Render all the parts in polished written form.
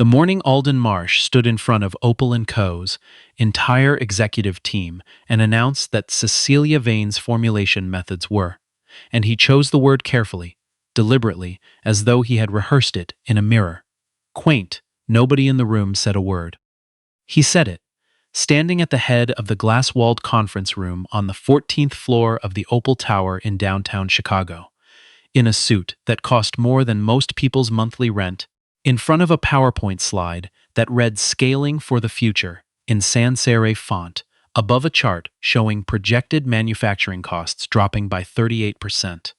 The morning Alden Marsh stood in front of Opal Co's entire executive team and announced that Cecelia Vane's formulation methods were, and he chose the word carefully, deliberately, as though he had rehearsed it in a mirror. Quaint. Nobody in the room said a word. He said it, standing at the head of the glass-walled conference room on the 14th floor of the Opal Tower in downtown Chicago, in a suit that cost more than most people's monthly rent, in front of a PowerPoint slide that read "Scaling for the Future" in sans serif font, above a chart showing projected manufacturing costs dropping by 38%.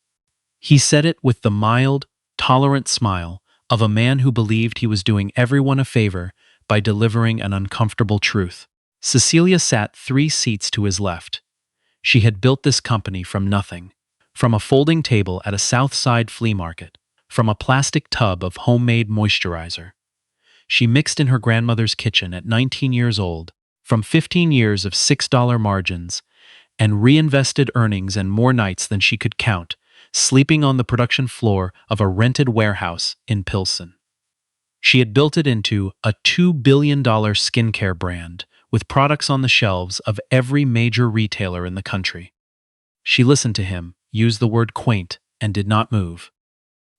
He said it with the mild, tolerant smile of a man who believed he was doing everyone a favor by delivering an uncomfortable truth. Cecelia sat 3 seats to his left. She had built this company from nothing, from a folding table at a South Side flea market, from a plastic tub of homemade moisturizer. She mixed in her grandmother's kitchen at 19 years old, from 15 years of $6 margins, and reinvested earnings and more nights than she could count, sleeping on the production floor of a rented warehouse in Pilsen. She had built it into a $2 billion skincare brand with products on the shelves of every major retailer in the country. She listened to him, used the word quaint, and did not move.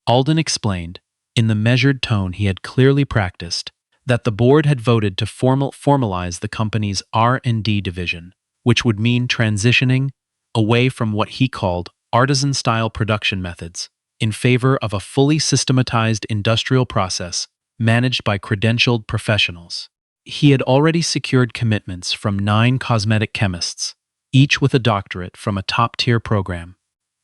Alden explained, in the measured tone he had clearly practiced, that the board had voted to formalize the company's R&D division, which would mean transitioning away from what he called artisan-style production methods in favor of a fully systematized industrial process managed by credentialed professionals. He had already secured commitments from 9 cosmetic chemists, each with a doctorate from a top-tier program: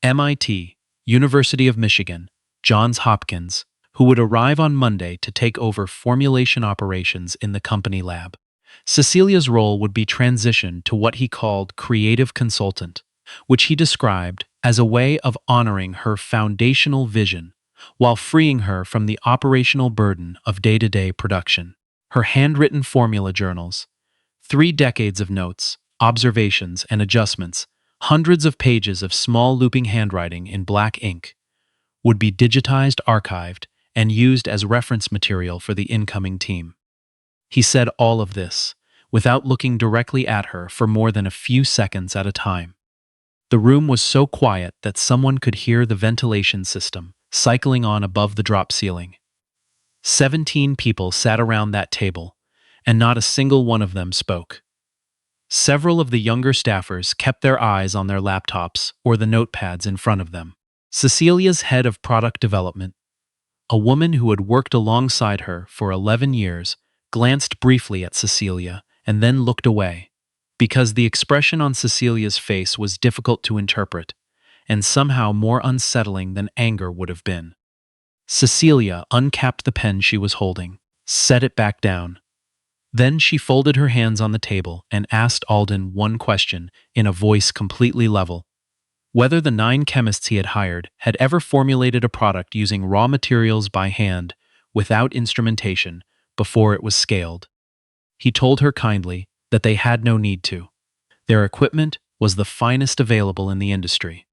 MIT, University of Michigan, Johns Hopkins, who would arrive on Monday to take over formulation operations in the company lab. Cecilia's role would be transitioned to what he called creative consultant, which he described as a way of honoring her foundational vision while freeing her from the operational burden of day-to-day production. Her handwritten formula journals, 3 decades of notes, observations, and adjustments, hundreds of pages of small looping handwriting in black ink, would be digitized, archived, and used as reference material for the incoming team. He said all of this without looking directly at her for more than a few seconds at a time. The room was so quiet that someone could hear the ventilation system cycling on above the drop ceiling. 17 people sat around that table, and not a single one of them spoke. Several of the younger staffers kept their eyes on their laptops or the notepads in front of them. Cecilia's head of product development, a woman who had worked alongside her for 11 years, glanced briefly at Cecelia and then looked away, because the expression on Cecilia's face was difficult to interpret, and somehow more unsettling than anger would have been. Cecelia uncapped the pen she was holding, set it back down. Then she folded her hands on the table and asked Alden one question in a voice completely level: whether the 9 chemists he had hired had ever formulated a product using raw materials by hand, without instrumentation, before it was scaled. He told her kindly that they had no need to. Their equipment was the finest available in the industry.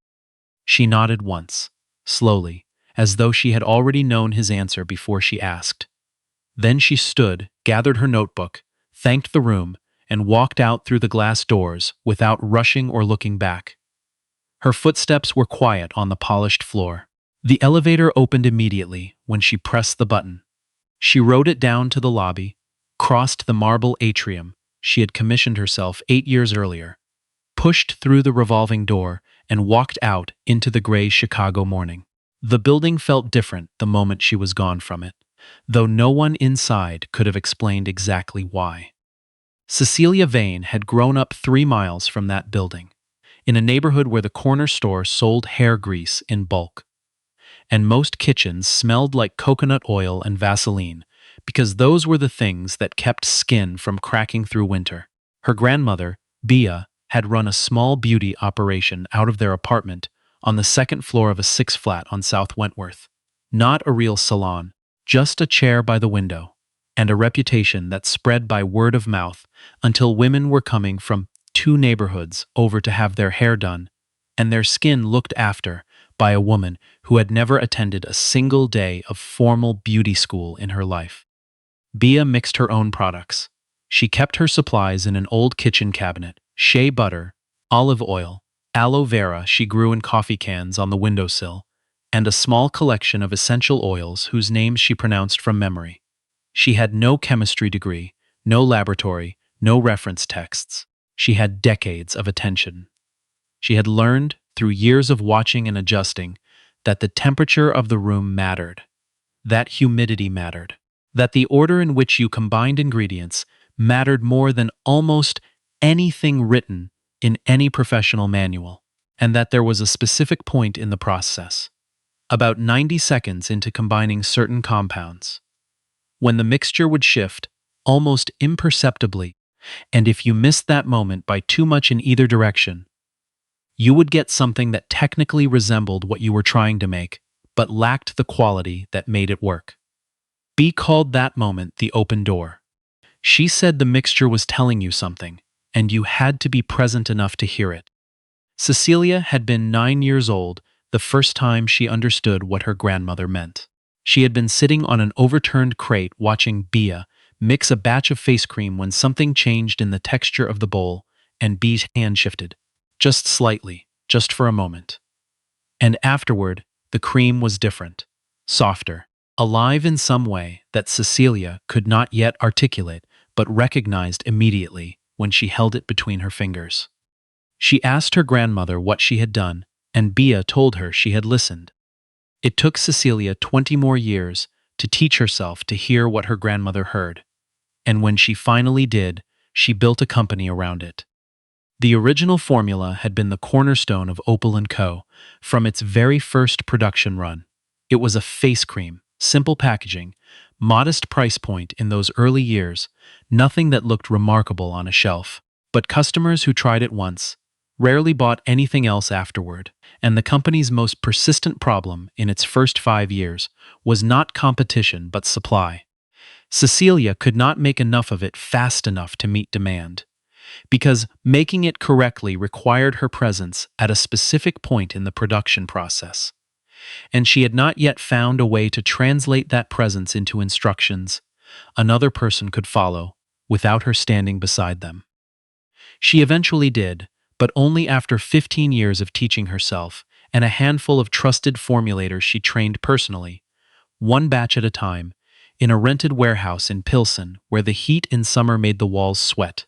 She nodded once, slowly, as though she had already known his answer before she asked. Then she stood, gathered her notebook, thanked the room, and walked out through the glass doors without rushing or looking back. Her footsteps were quiet on the polished floor. The elevator opened immediately when she pressed the button. She rode it down to the lobby, crossed the marble atrium she had commissioned herself 8 years earlier, pushed through the revolving door, and walked out into the gray Chicago morning. The building felt different the moment she was gone from it, though no one inside could have explained exactly why. Cecelia Vane had grown up 3 miles from that building, in a neighborhood where the corner store sold hair grease in bulk, and most kitchens smelled like coconut oil and Vaseline, because those were the things that kept skin from cracking through winter. Her grandmother, Bea, had run a small beauty operation out of their apartment on the 2nd floor of a 6-flat on South Wentworth. Not a real salon, just a chair by the window, and a reputation that spread by word of mouth until women were coming from 2 neighborhoods over to have their hair done, and their skin looked after by a woman who had never attended a single day of formal beauty school in her life. Bia mixed her own products. She kept her supplies in an old kitchen cabinet: shea butter, olive oil, aloe vera she grew in coffee cans on the windowsill, and a small collection of essential oils whose names she pronounced from memory. She had no chemistry degree, no laboratory, no reference texts. She had decades of attention. She had learned, through years of watching and adjusting, that the temperature of the room mattered, that humidity mattered, that the order in which you combined ingredients mattered more than almost anything written in any professional manual, and that there was a specific point in the process, about 90 seconds into combining certain compounds, when the mixture would shift, almost imperceptibly, and if you missed that moment by too much in either direction, you would get something that technically resembled what you were trying to make, but lacked the quality that made it work. B called that moment the open door. She said the mixture was telling you something, and you had to be present enough to hear it. Cecelia had been 9 years old the first time she understood what her grandmother meant. She had been sitting on an overturned crate watching Bia mix a batch of face cream when something changed in the texture of the bowl, and B's hand shifted. Just slightly, just for a moment. And afterward, the cream was different, softer, alive in some way that Cecelia could not yet articulate but recognized immediately when she held it between her fingers. She asked her grandmother what she had done, and Bia told her she had listened. It took Cecelia 20 more years to teach herself to hear what her grandmother heard, and when she finally did, she built a company around it. The original formula had been the cornerstone of Opal Co. from its very first production run. It was a face cream, simple packaging, modest price point in those early years, nothing that looked remarkable on a shelf. But customers who tried it once rarely bought anything else afterward, and the company's most persistent problem in its first 5 years was not competition but supply. Cecelia could not make enough of it fast enough to meet demand, because making it correctly required her presence at a specific point in the production process, and she had not yet found a way to translate that presence into instructions another person could follow without her standing beside them. She eventually did, but only after 15 years of teaching herself and a handful of trusted formulators she trained personally, one batch at a time, in a rented warehouse in Pilsen where the heat in summer made the walls sweat.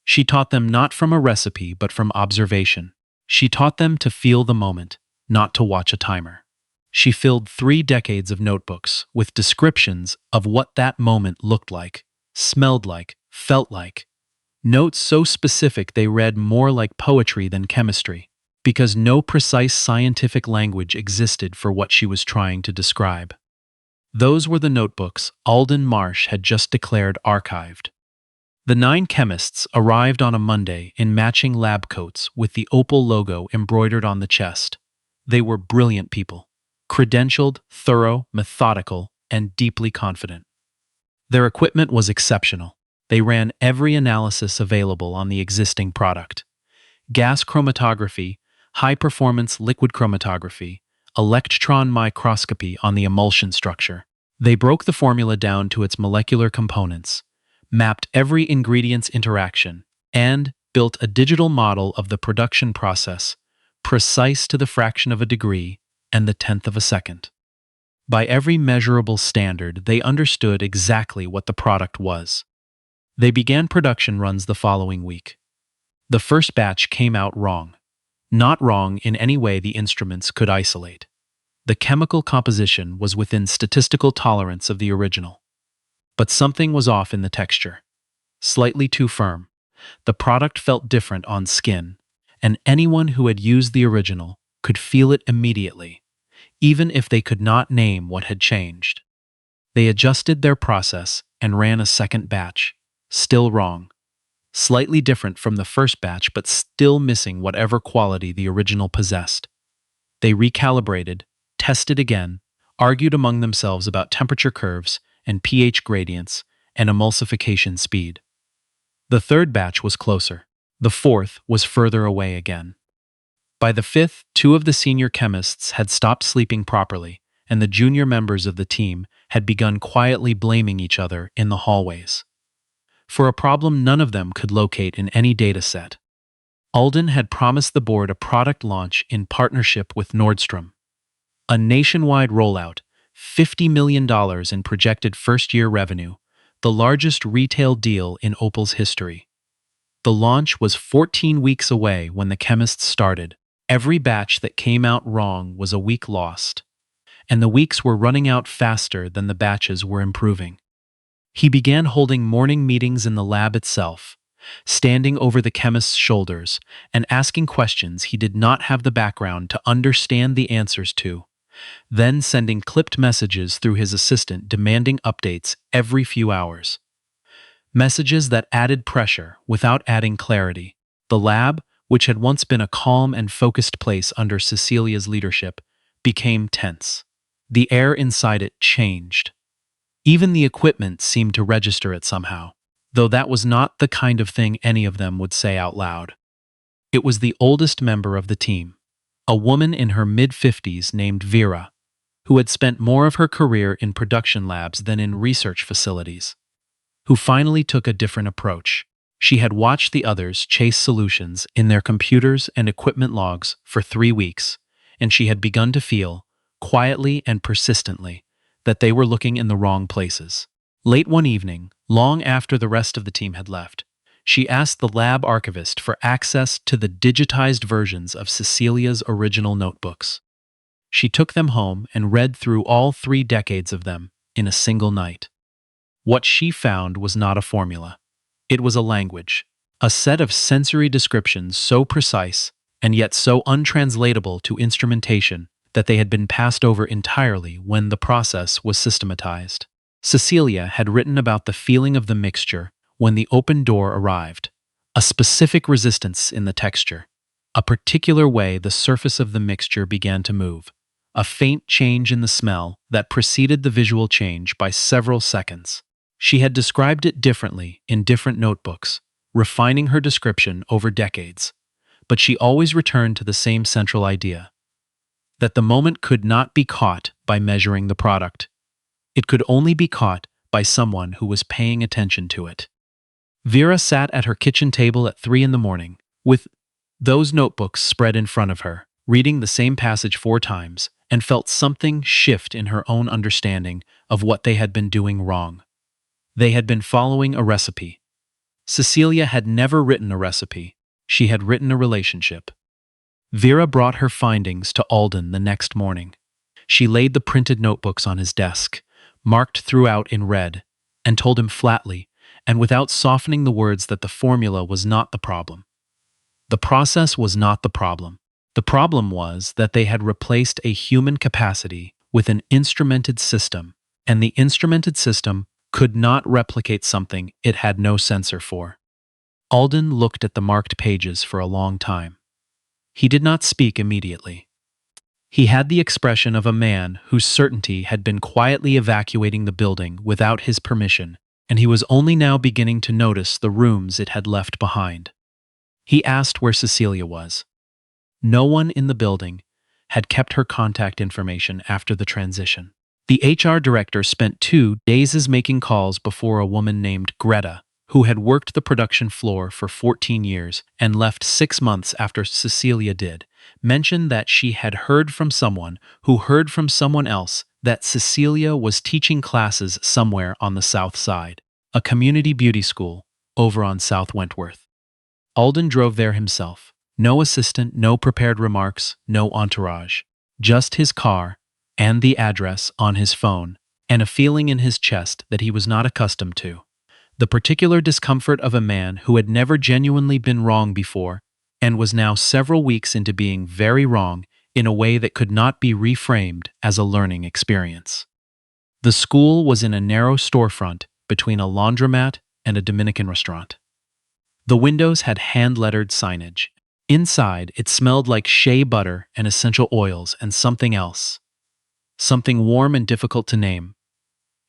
She taught them not from a recipe but from observation. She taught them to feel the moment, not to watch a timer. She filled 3 decades of notebooks with descriptions of what that moment looked like, smelled like, felt like. Notes so specific they read more like poetry than chemistry, because no precise scientific language existed for what she was trying to describe. Those were the notebooks Alden Marsh had just declared archived. The 9 chemists arrived on a Monday in matching lab coats with the Opal logo embroidered on the chest. They were brilliant people, credentialed, thorough, methodical, and deeply confident. Their equipment was exceptional. They ran every analysis available on the existing product: gas chromatography, high-performance liquid chromatography, electron microscopy on the emulsion structure. They broke the formula down to its molecular components, mapped every ingredient's interaction, and built a digital model of the production process, precise to the fraction of a degree and the tenth of a second. By every measurable standard, they understood exactly what the product was. They began production runs the following week. The first batch came out wrong. Not wrong in any way the instruments could isolate. The chemical composition was within statistical tolerance of the original. But something was off in the texture. Slightly too firm. The product felt different on skin, and anyone who had used the original could feel it immediately, even if they could not name what had changed. They adjusted their process and ran a second batch. Still wrong. Slightly different from the first batch, but still missing whatever quality the original possessed. They recalibrated, tested again, argued among themselves about temperature curves and pH gradients and emulsification speed. The third batch was closer. The fourth was further away again. By the fifth, 2 of the senior chemists had stopped sleeping properly, and the junior members of the team had begun quietly blaming each other in the hallways for a problem none of them could locate in any dataset. Alden had promised the board a product launch in partnership with Nordstrom, a nationwide rollout, $50 million in projected first-year revenue, the largest retail deal in Opal's history. The launch was 14 weeks away when the Chemists started. Every batch that came out wrong was a week lost, and the weeks were running out faster than the batches were improving. He began holding morning meetings in the lab itself, standing over the chemist's shoulders and asking questions he did not have the background to understand the answers to, then sending clipped messages through his assistant demanding updates every few hours. Messages that added pressure without adding clarity. The lab, which had once been a calm and focused place under Cecelia's leadership, became tense. The air inside it changed. Even the equipment seemed to register it somehow, though that was not the kind of thing any of them would say out loud. It was the oldest member of the team, a woman in her mid-50s named Vera, who had spent more of her career in production labs than in research facilities, who finally took a different approach. She had watched the others chase solutions in their computers and equipment logs for 3 weeks, and she had begun to feel, quietly and persistently, that they were looking in the wrong places. Late one evening, long after the rest of the team had left, she asked the lab archivist for access to the digitized versions of Cecelia's original notebooks. She took them home and read through all 3 decades of them in a single night. What she found was not a formula. It was a language, a set of sensory descriptions so precise and yet so untranslatable to instrumentation that they had been passed over entirely when the process was systematized. Cecelia had written about the feeling of the mixture when the open door arrived, a specific resistance in the texture, a particular way the surface of the mixture began to move, a faint change in the smell that preceded the visual change by several seconds. She had described it differently in different notebooks, refining her description over decades, but she always returned to the same central idea: that the moment could not be caught by measuring the product. It could only be caught by someone who was paying attention to it. Vera sat at her kitchen table at 3 in the morning, with those notebooks spread in front of her, reading the same passage 4 times, and felt something shift in her own understanding of what they had been doing wrong. They had been following a recipe. Cecelia had never written a recipe. She had written a relationship. Vera brought her findings to Alden the next morning. She laid the printed notebooks on his desk, marked throughout in red, and told him flatly, and without softening the words, that the formula was not the problem. The process was not the problem. The problem was that they had replaced a human capacity with an instrumented system, and the instrumented system could not replicate something it had no sensor for. Alden looked at the marked pages for a long time. He did not speak immediately. He had the expression of a man whose certainty had been quietly evacuating the building without his permission, and he was only now beginning to notice the rooms it had left behind. He asked where Cecelia was. No one in the building had kept her contact information after the transition. The HR director spent 2 days making calls before a woman named Greta, who had worked the production floor for 14 years and left 6 months after Cecelia did, mentioned that she had heard from someone who heard from someone else that Cecelia was teaching classes somewhere on the South Side, a community beauty school over on South Wentworth. Alden drove there himself. No assistant, no prepared remarks, no entourage. Just his car and the address on his phone, and a feeling in his chest that he was not accustomed to. The particular discomfort of a man who had never genuinely been wrong before, and was now several weeks into being very wrong in a way that could not be reframed as a learning experience. The school was in a narrow storefront between a laundromat and a Dominican restaurant. The windows had hand-lettered signage. Inside, it smelled like shea butter and essential oils and something else. Something warm and difficult to name.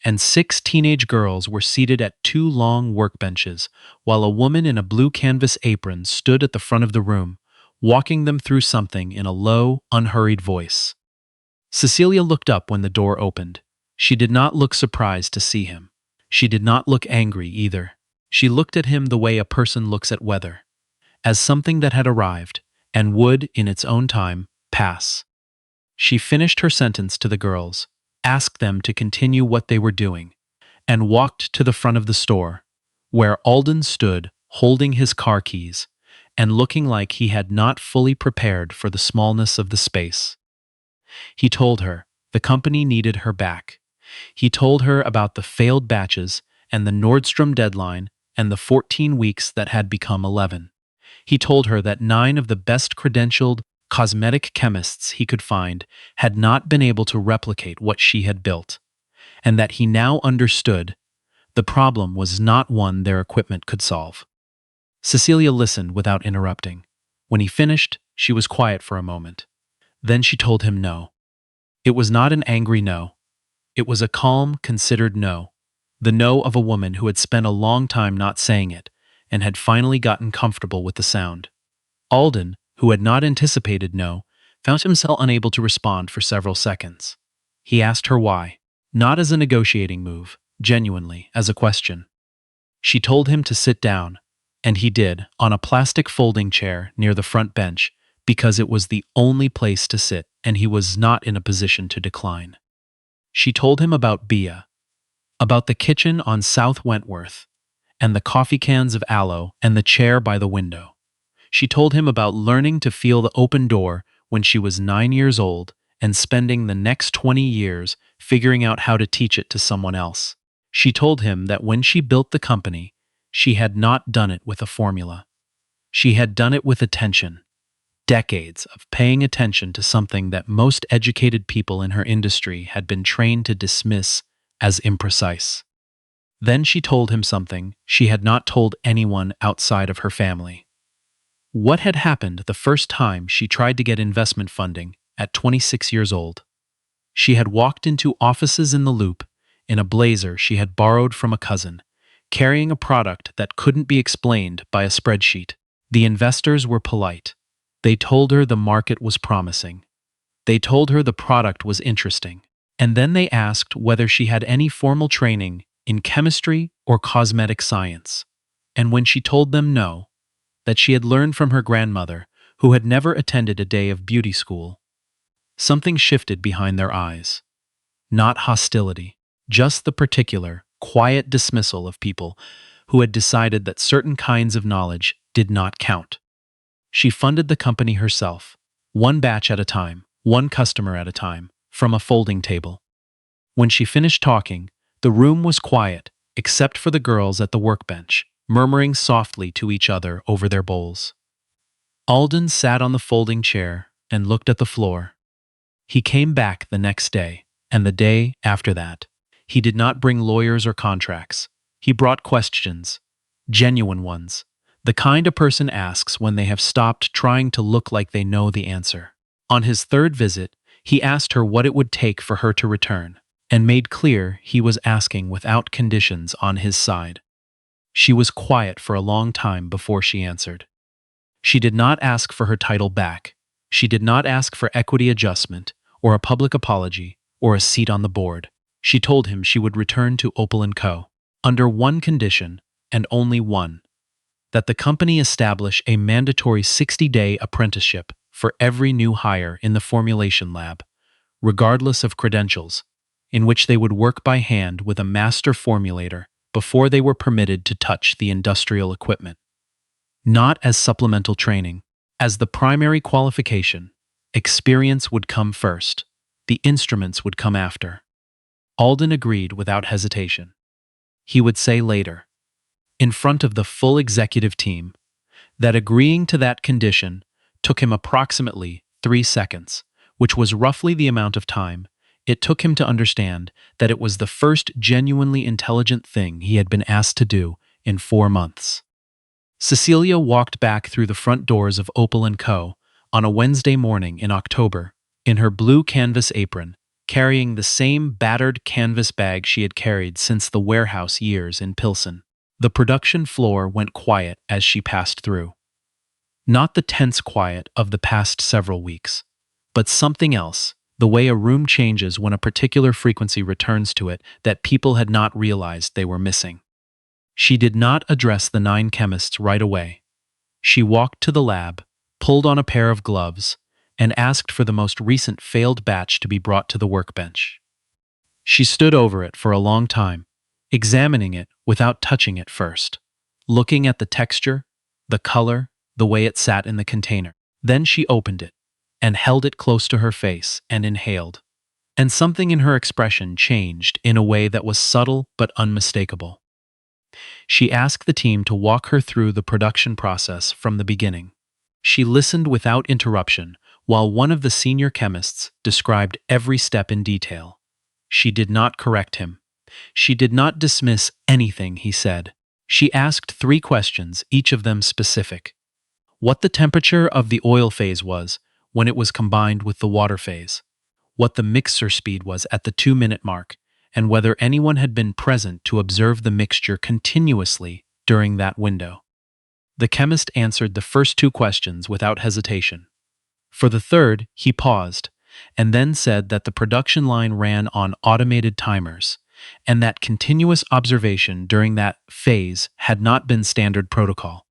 And 6 teenage girls were seated at 2 long workbenches, while a woman in a blue canvas apron stood at the front of the room, walking them through something in a low, unhurried voice. Cecelia looked up when the door opened. She did not look surprised to see him. She did not look angry either. She looked at him the way a person looks at weather, as something that had arrived, and would, in its own time, pass. She finished her sentence to the girls, asked them to continue what they were doing, and walked to the front of the store, where Alden stood holding his car keys and looking like he had not fully prepared for the smallness of the space. He told her the company needed her back. He told her about the failed batches and the Nordstrom deadline and the 14 weeks that had become 11. He told her that 9 of the best credentialed cosmetic chemists he could find had not been able to replicate what she had built, and that he now understood the problem was not one their equipment could solve. Cecelia listened without interrupting. When he finished, she was quiet for a moment. Then she told him no. It was not an angry no. It was a calm, considered no. The no of a woman who had spent a long time not saying it and had finally gotten comfortable with the sound. Alden, who had not anticipated no, found himself unable to respond for several seconds. He asked her why, not as a negotiating move, genuinely, as a question. She told him to sit down, and he did, on a plastic folding chair near the front bench, because it was the only place to sit and he was not in a position to decline. She told him about Bia, about the kitchen on South Wentworth, and the coffee cans of aloe and the chair by the window. She told him about learning to feel the open door when she was 9 years old and spending the next 20 years figuring out how to teach it to someone else. She told him that when she built the company, she had not done it with a formula. She had done it with attention. Decades of paying attention to something that most educated people in her industry had been trained to dismiss as imprecise. Then she told him something she had not told anyone outside of her family. What had happened the first time she tried to get investment funding at 26 years old? She had walked into offices in the Loop in a blazer she had borrowed from a cousin, carrying a product that couldn't be explained by a spreadsheet. The investors were polite. They told her the market was promising. They told her the product was interesting. And then they asked whether she had any formal training in chemistry or cosmetic science. And when she told them no, that she had learned from her grandmother, who had never attended a day of beauty school, something shifted behind their eyes. Not hostility, just the particular, quiet dismissal of people who had decided that certain kinds of knowledge did not count. She funded the company herself, one batch at a time, one customer at a time, from a folding table. When she finished talking, the room was quiet, except for the girls at the workbench, murmuring softly to each other over their bowls. Alden sat on the folding chair and looked at the floor. He came back the next day, and the day after that. He did not bring lawyers or contracts. He brought questions, genuine ones, the kind a person asks when they have stopped trying to look like they know the answer. On his third visit, he asked her what it would take for her to return, and made clear he was asking without conditions on his side. She was quiet for a long time before she answered. She did not ask for her title back. She did not ask for equity adjustment, or a public apology, or a seat on the board. She told him she would return to Opal Co. under one condition, and only one: that the company establish a mandatory 60-day apprenticeship for every new hire in the formulation lab, regardless of credentials, in which they would work by hand with a master formulator before they were permitted to touch the industrial equipment. Not as supplemental training. As the primary qualification, experience would come first. The instruments would come after. Alden agreed without hesitation. He would say later, in front of the full executive team, that agreeing to that condition took him approximately 3 seconds, which was roughly the amount of time it took him to understand that it was the first genuinely intelligent thing he had been asked to do in 4 months. Cecelia walked back through the front doors of Opal Co. on a Wednesday morning in October, in her blue canvas apron, carrying the same battered canvas bag she had carried since the warehouse years in Pilsen. The production floor went quiet as she passed through. Not the tense quiet of the past several weeks, but something else, the way a room changes when a particular frequency returns to it that people had not realized they were missing. She did not address the 9 chemists right away. She walked to the lab, pulled on a pair of gloves, and asked for the most recent failed batch to be brought to the workbench. She stood over it for a long time, examining it without touching it first, looking at the texture, the color, the way it sat in the container. Then she opened it and held it close to her face and inhaled. And something in her expression changed in a way that was subtle but unmistakable. She asked the team to walk her through the production process from the beginning. She listened without interruption while one of the senior chemists described every step in detail. She did not correct him. She did not dismiss anything he said. She asked 3 questions, each of them specific. What the temperature of the oil phase was when it was combined with the water phase, what the mixer speed was at the 2-minute mark, and whether anyone had been present to observe the mixture continuously during that window. The chemist answered the first 2 questions without hesitation. For the third, he paused, and then said that the production line ran on automated timers, and that continuous observation during that phase had not been standard protocol.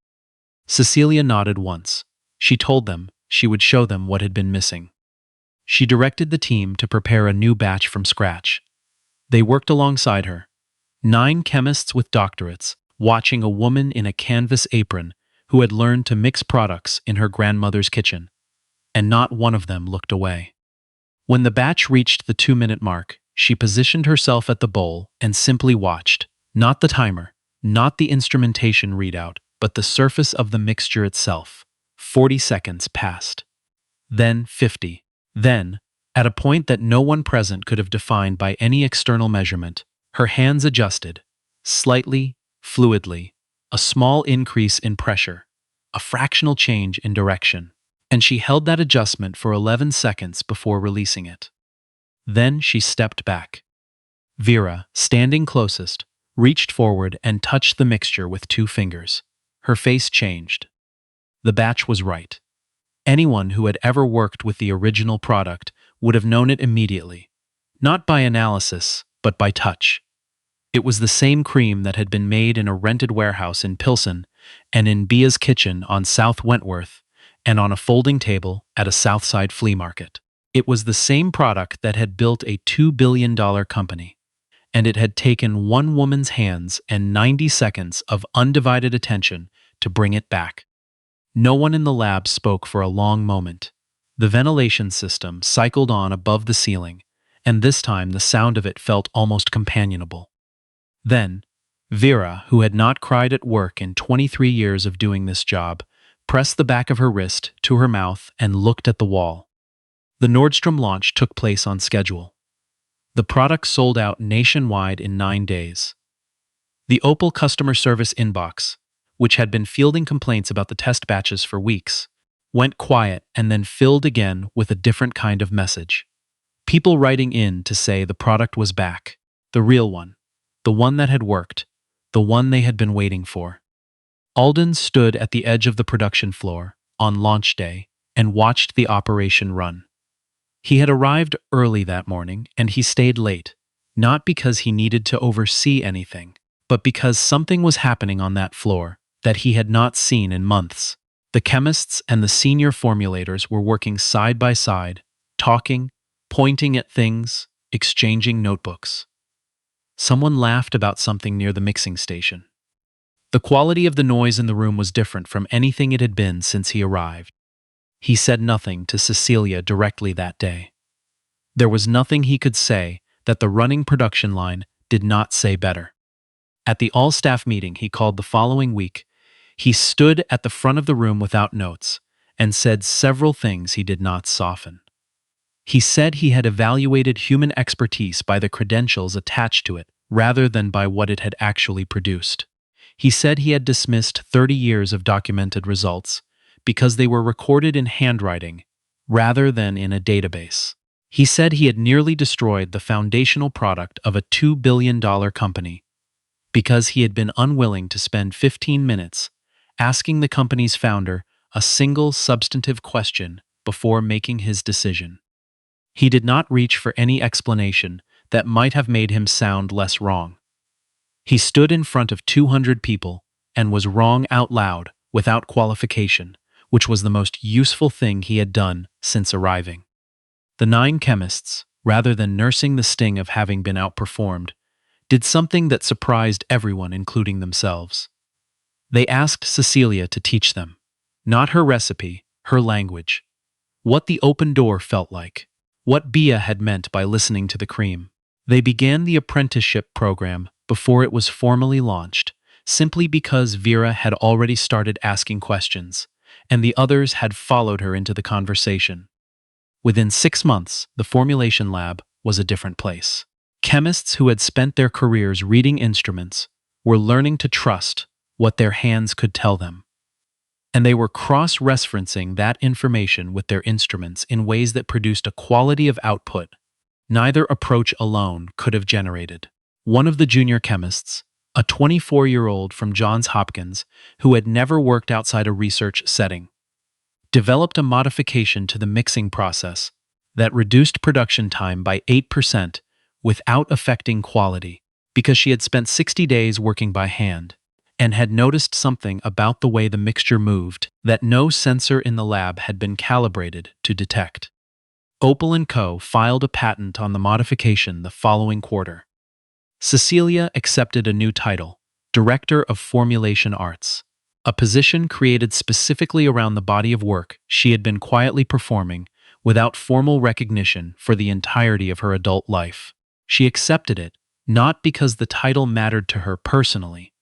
Cecelia nodded once. She told them she would show them what had been missing. She directed the team to prepare a new batch from scratch. They worked alongside her, 9 chemists with doctorates, watching a woman in a canvas apron who had learned to mix products in her grandmother's kitchen, and not one of them looked away. When the batch reached the 2-minute mark, she positioned herself at the bowl and simply watched, not the timer, not the instrumentation readout, but the surface of the mixture itself. 40 seconds passed. Then 50. Then, at a point that no one present could have defined by any external measurement, her hands adjusted, slightly, fluidly, a small increase in pressure, a fractional change in direction, and she held that adjustment for 11 seconds before releasing it. Then she stepped back. Vera, standing closest, reached forward and touched the mixture with 2 fingers. Her face changed. The batch was right. Anyone who had ever worked with the original product would have known it immediately, not by analysis, but by touch. It was the same cream that had been made in a rented warehouse in Pilsen and in Bia's kitchen on South Wentworth and on a folding table at a Southside flea market. It was the same product that had built a $2 billion company, and it had taken one woman's hands and 90 seconds of undivided attention to bring it back. No one in the lab spoke for a long moment. The ventilation system cycled on above the ceiling, and this time the sound of it felt almost companionable. Then, Vera, who had not cried at work in 23 years of doing this job, pressed the back of her wrist to her mouth and looked at the wall. The Nordstrom launch took place on schedule. The product sold out nationwide in 9 days. The Opal customer service inbox, which had been fielding complaints about the test batches for weeks, went quiet and then filled again with a different kind of message. People writing in to say the product was back, the real one, the one that had worked, the one they had been waiting for. Alden stood at the edge of the production floor on launch day and watched the operation run. He had arrived early that morning and he stayed late, not because he needed to oversee anything, but because something was happening on that floor that he had not seen in months. The chemists and the senior formulators were working side by side, talking, pointing at things, exchanging notebooks. Someone laughed about something near the mixing station. The quality of the noise in the room was different from anything it had been since he arrived. He said nothing to Cecelia directly that day. There was nothing he could say that the running production line did not say better. At the all-staff meeting he called the following week, he stood at the front of the room without notes and said several things he did not soften. He said he had evaluated human expertise by the credentials attached to it rather than by what it had actually produced. He said he had dismissed 30 years of documented results because they were recorded in handwriting rather than in a database. He said he had nearly destroyed the foundational product of a $2 billion company because he had been unwilling to spend 15 minutes asking the company's founder a single substantive question before making his decision. He did not reach for any explanation that might have made him sound less wrong. He stood in front of 200 people and was wrong out loud without qualification, which was the most useful thing he had done since arriving. The 9 chemists, rather than nursing the sting of having been outperformed, did something that surprised everyone, including themselves. They asked Cecelia to teach them, not her recipe, her language, what the open door felt like, what Bia had meant by listening to the cream. They began the apprenticeship program before it was formally launched, simply because Vera had already started asking questions, and the others had followed her into the conversation. Within 6 months, the formulation lab was a different place. Chemists who had spent their careers reading instruments were learning to trust what their hands could tell them. And they were cross-referencing that information with their instruments in ways that produced a quality of output neither approach alone could have generated. One of the junior chemists, a 24-year-old from Johns Hopkins who had never worked outside a research setting, developed a modification to the mixing process that reduced production time by 8% without affecting quality, because she had spent 60 days working by hand and had noticed something about the way the mixture moved that no sensor in the lab had been calibrated to detect. Opal Co. filed a patent on the modification the following quarter. Cecelia accepted a new title, Director of Formulation Arts, a position created specifically around the body of work she had been quietly performing without formal recognition for the entirety of her adult life. She accepted it not because the title mattered to her personally,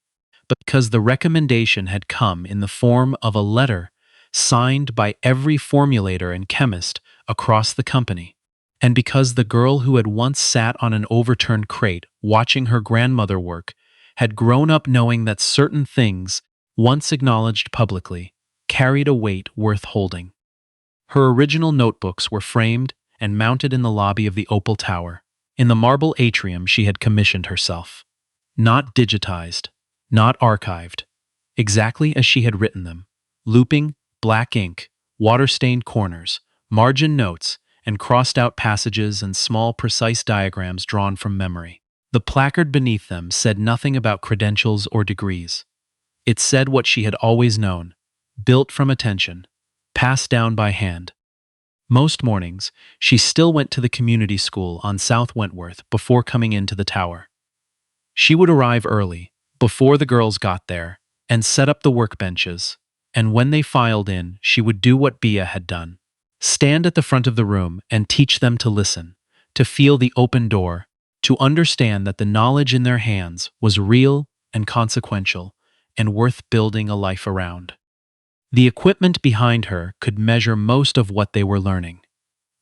but because the recommendation had come in the form of a letter signed by every formulator and chemist across the company, and because the girl who had once sat on an overturned crate watching her grandmother work had grown up knowing that certain things, once acknowledged publicly, carried a weight worth holding. Her original notebooks were framed and mounted in the lobby of the Opal Tower, in the marble atrium she had commissioned herself. Not digitized, not archived, exactly as she had written them, looping, black ink, water-stained corners, margin notes, and crossed-out passages and small, precise diagrams drawn from memory. The placard beneath them said nothing about credentials or degrees. It said what she had always known, built from attention, passed down by hand. Most mornings, she still went to the community school on South Wentworth before coming into the tower. She would arrive early, before the girls got there, and set up the workbenches, and when they filed in, she would do what Bia had done. Stand at the front of the room and teach them to listen, to feel the open door, to understand that the knowledge in their hands was real and consequential and worth building a life around. The equipment behind her could measure most of what they were learning,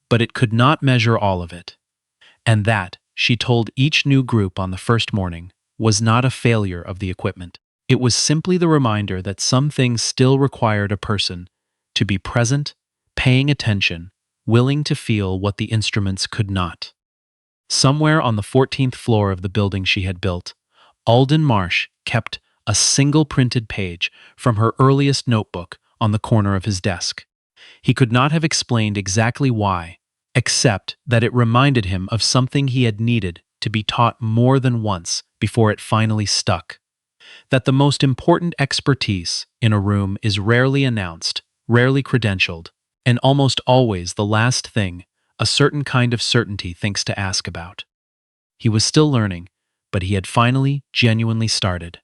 but it could not measure all of it. And that, she told each new group on the first morning, was not a failure of the equipment. It was simply the reminder that some things still required a person to be present, paying attention, willing to feel what the instruments could not. Somewhere on the 14th floor of the building she had built, Alden Marsh kept a single printed page from her earliest notebook on the corner of his desk. He could not have explained exactly why, except that it reminded him of something he had needed to be taught more than once before it finally stuck. That the most important expertise in a room is rarely announced, rarely credentialed, and almost always the last thing a certain kind of certainty thinks to ask about. He was still learning, but he had finally genuinely started.